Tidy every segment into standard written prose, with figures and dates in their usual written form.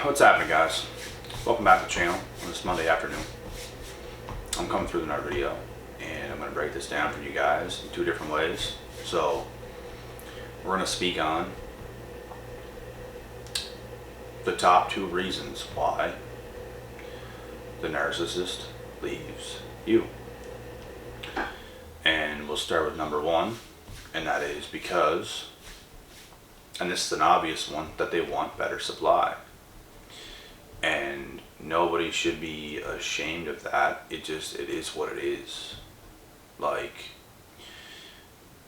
What's happening, guys? Welcome back to the channel on this Monday afternoon. I'm coming through another video and I'm going to break this down for you guys in two different ways. So we're going to speak on the top two reasons why the narcissist leaves you. And we'll start with number one, and that is because, and this is an obvious one, that they want better supply. And nobody should be ashamed of that. It is what it is. Like,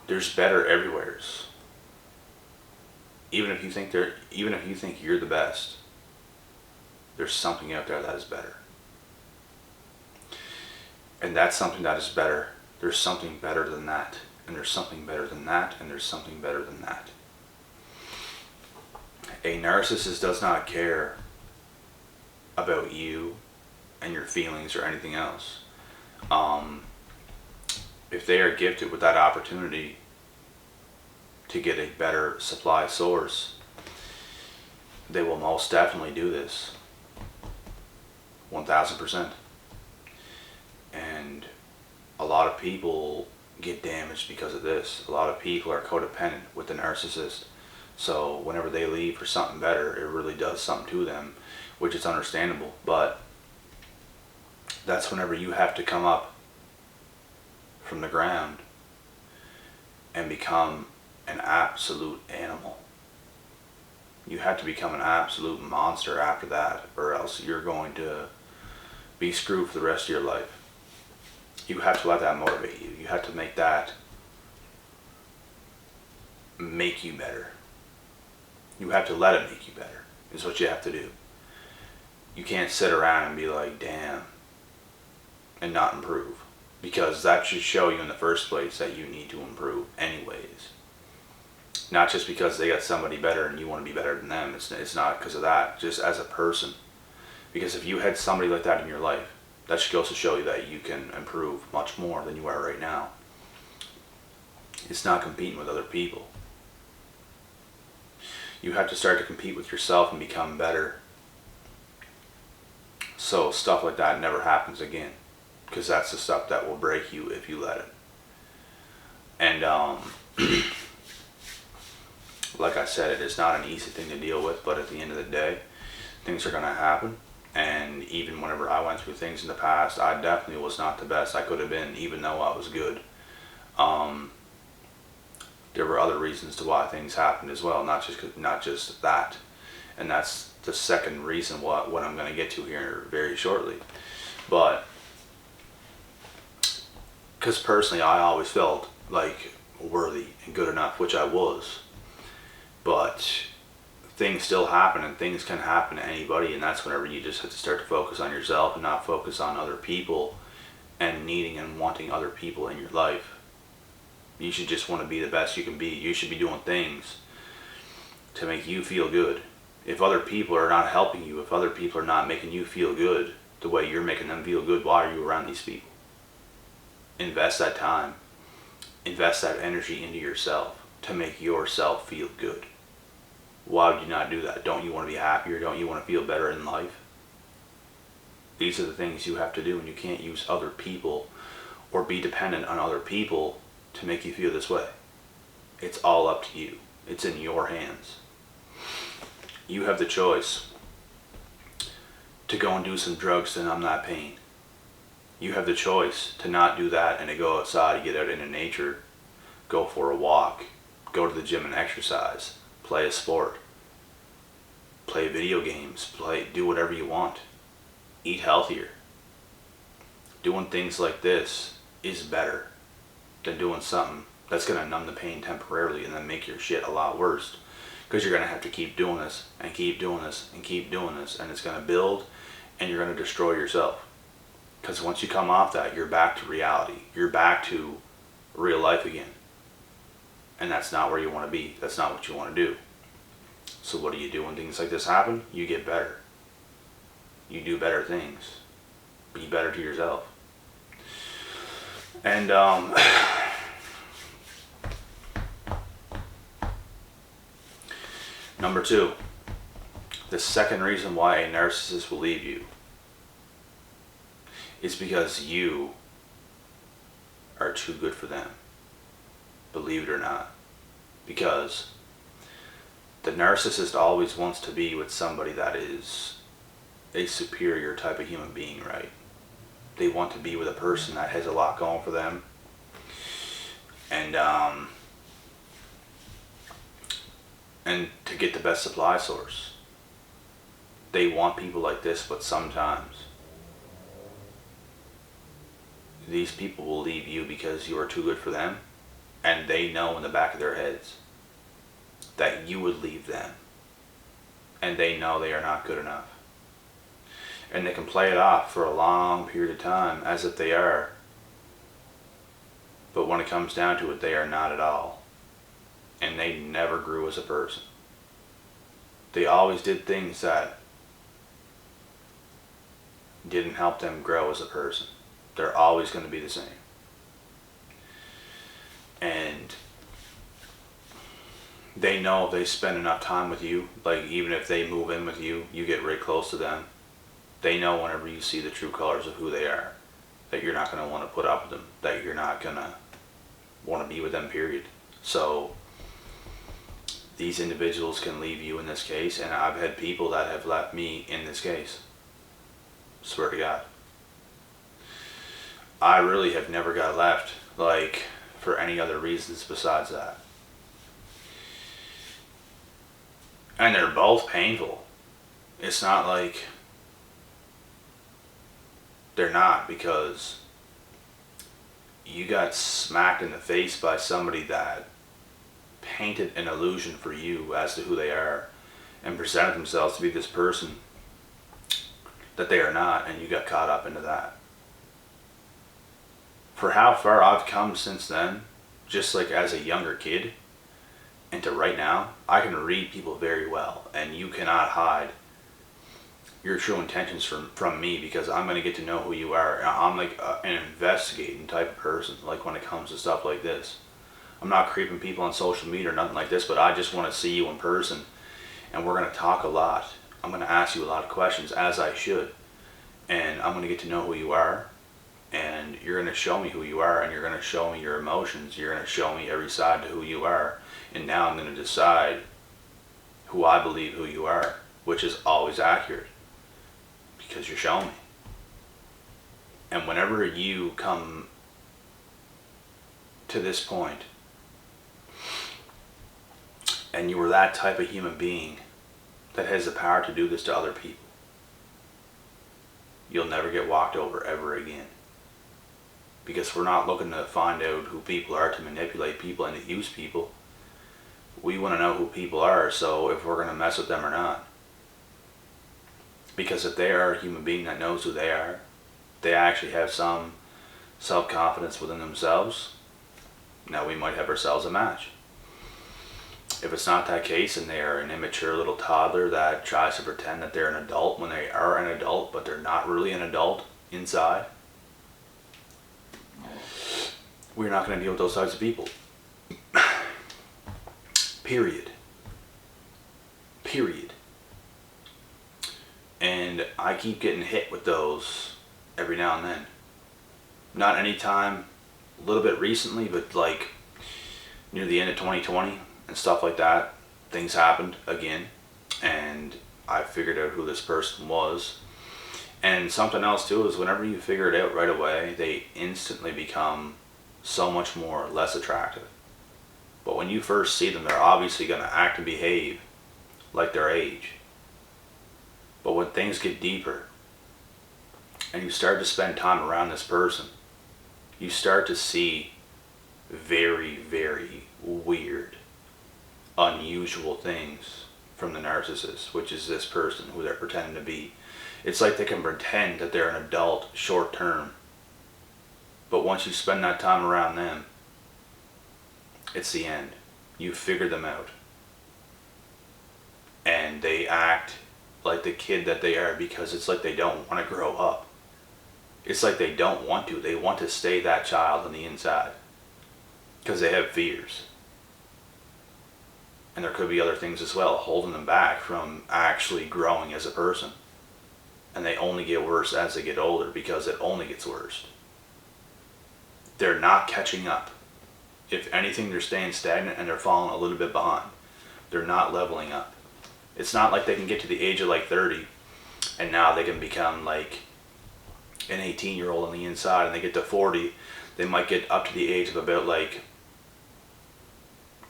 there's better everywheres. Even if you think you're the best, there's something out there that is better. And that's something that is better. There's something better than that. And there's something better than that. And there's something better than that. A narcissist does not care about you and your feelings or anything else. If they are gifted with that opportunity to get a better supply source, they will most definitely do this. 1000%. And a lot of people get damaged because of this. A lot of people are codependent with the narcissist. So whenever they leave for something better, it really does something to them, which is understandable. But that's whenever you have to come up from the ground and become an absolute animal. You have to become an absolute monster after that, or else you're going to be screwed for the rest of your life. You have to let that motivate you. You have to make that make you better. You have to let it make you better, is what you have to do. You can't sit around and be like, damn, and not improve. Because that should show you in the first place that you need to improve anyways. Not just because they got somebody better and you want to be better than them. It's not because of that, just as a person. Because if you had somebody like that in your life, that should goes to show you that you can improve much more than you are right now. It's not competing with other people. You have to start to compete with yourself and become better, so stuff like that never happens again, because that's the stuff that will break you if you let it. And like I said, it is not an easy thing to deal with, but at the end of the day, things are going to happen. And even whenever I went through things in the past, I definitely was not the best I could have been, even though I was good. There were other reasons to why things happened as well, not just that. And that's the second reason what I'm going to get to here very shortly. But because personally I always felt like worthy and good enough, which I was. But things still happen, and things can happen to anybody, and that's whenever you just have to start to focus on yourself and not focus on other people and needing and wanting other people in your life. You should just want to be the best you can be. You should be doing things to make you feel good. If other people are not helping you, if other people are not making you feel good the way you're making them feel good, why are you around these people? Invest that time. Invest that energy into yourself to make yourself feel good. Why would you not do that? Don't you want to be happier? Don't you want to feel better in life? These are the things you have to do, and you can't use other people or be dependent on other people to make you feel this way. It's all up to you. It's in your hands. You have the choice to go and do some drugs to numb that pain. You have the choice to not do that and to go outside, get out into nature, go for a walk, go to the gym and exercise, play a sport, play video games, do whatever you want, eat healthier. Doing things like this is better than doing something that's going to numb the pain temporarily and then make your shit a lot worse, because you're going to have to keep doing this and keep doing this and keep doing this, and it's going to build, and you're going to destroy yourself. Because once you come off that, you're back to reality. You're back to real life again. And that's not where you want to be. That's not what you want to do. So what do you do when things like this happen? You get better. You do better things. Be better to yourself. And number two, The second reason why a narcissist will leave you is because you are too good for them. Believe it or not. Because the narcissist always wants to be with somebody that is a superior type of human being, right? They want to be with a person that has a lot going for them. And to get the best supply source. They want people like this, but sometimes these people will leave you because you are too good for them, and they know in the back of their heads that you would leave them, and they know they are not good enough. And they can play it off for a long period of time as if they are, but when it comes down to it, they are not at all. And they never grew as a person. They always did things that didn't help them grow as a person. They're always going to be the same. And they know if they spend enough time with you, like even if they move in with you, you get right close to them. They know whenever you see the true colors of who they are, that you're not going to want to put up with them, that you're not going to want to be with them, period. So these individuals can leave you in this case, and I've had people that have left me in this case. Swear to God. I really have never got left, like, for any other reasons besides that. And they're both painful. It's not like they're not, because you got smacked in the face by somebody that painted an illusion for you as to who they are and presented themselves to be this person that they are not, and you got caught up into that. For how far I've come since then, just like as a younger kid, and to right now, I can read people very well, and you cannot hide your true intentions from me, because I'm going to get to know who you are. I'm like an investigating type of person, like when it comes to stuff like this. I'm not creeping people on social media or nothing like this, but I just want to see you in person, and we're going to talk a lot. I'm going to ask you a lot of questions, as I should, and I'm going to get to know who you are, and you're going to show me who you are, and you're going to show me your emotions. You're going to show me every side to who you are, and now I'm going to decide who I believe who you are, which is always accurate, because you're showing me. And whenever you come to this point, and you are that type of human being that has the power to do this to other people, you'll never get walked over ever again. Because we're not looking to find out who people are to manipulate people and to use people. We want to know who people are, so if we're going to mess with them or not. Because if they are a human being that knows who they are, they actually have some self-confidence within themselves, now we might have ourselves a match. If it's not that case, and they are an immature little toddler that tries to pretend that they're an adult when they are an adult, but they're not really an adult inside, we're not going to deal with those types of people. Period. Period. And I keep getting hit with those every now and then. Not anytime, a little bit recently, but like near the end of 2020 and stuff like that, things happened again, and I figured out who this person was. And something else too is whenever you figure it out right away, they instantly become so much more less attractive. But when you first see them, they're obviously going to act and behave like their age. But when things get deeper and you start to spend time around this person, you start to see very, very weird, unusual things from the narcissist, which is this person who they're pretending to be. It's like they can pretend that they're an adult short term, but once you spend that time around them, it's the end. You figure them out. And they act like the kid that they are, because it's like they don't want to grow up. It's like they don't want to. They want to stay that child on the inside because they have fears. And there could be other things as well holding them back from actually growing as a person. And they only get worse as they get older because it only gets worse. They're not catching up. If anything, they're staying stagnant and they're falling a little bit behind. They're not leveling up. It's not like they can get to the age of like 30 and now they can become like an 18-year-old on the inside, and they get to 40, they might get up to the age of about like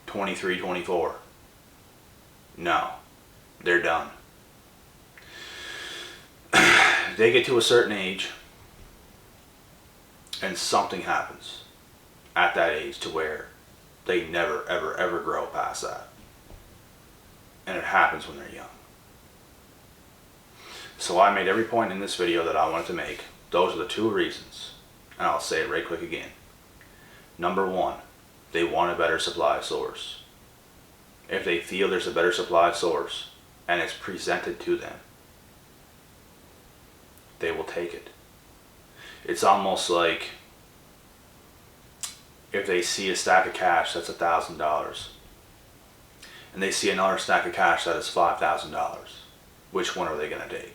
23, 24. No, they're done. They get to a certain age and something happens at that age to where they never, ever, ever grow past that. And it happens when they're young. So I made every point in this video that I wanted to make. Those are the two reasons. And I'll say it right quick again. Number one, they want a better supply source. If they feel there's a better supply source and it's presented to them, they will take it. It's almost like if they see a stack of cash that's $1,000 and they see another stack of cash that is $5,000, which one are they going to take?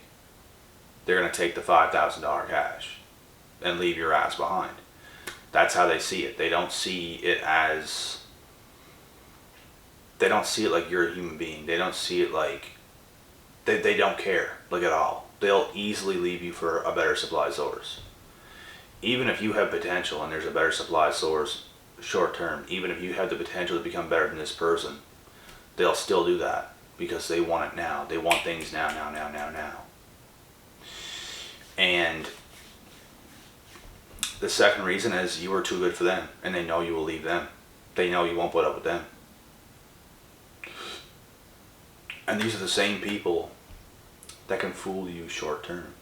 They're going to take the $5,000 cash and leave your ass behind. That's how they see it. They don't see it as, they don't see it like you're a human being. They don't see it like, they don't care like at all. They'll easily leave you for a better supply source. Even if you have potential and there's a better supply source short term, even if you have the potential to become better than this person, they'll still do that because they want it now. They want things now. And the second reason is you are too good for them and they know you will leave them. They know you won't put up with them. And these are the same people that can fool you short term.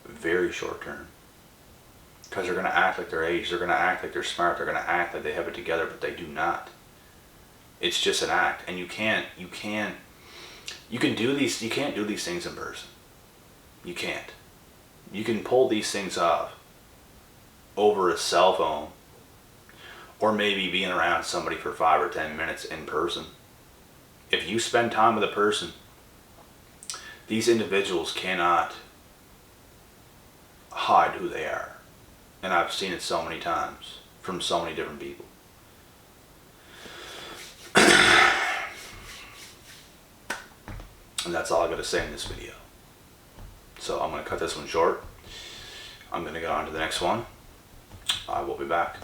Very short term. Because they're going to act like their age. They're going to act like they're smart. They're going to act like they have it together, but they do not. It's just an act. And you can't do these things in person. You can't. You can pull these things off over a cell phone or maybe being around somebody for 5 or 10 minutes in person. If you spend time with a person, these individuals cannot hide who they are. And I've seen it so many times from so many different people. And that's all I got to say in this video. So I'm going to cut this one short. I'm going to go on to the next one. I will be back.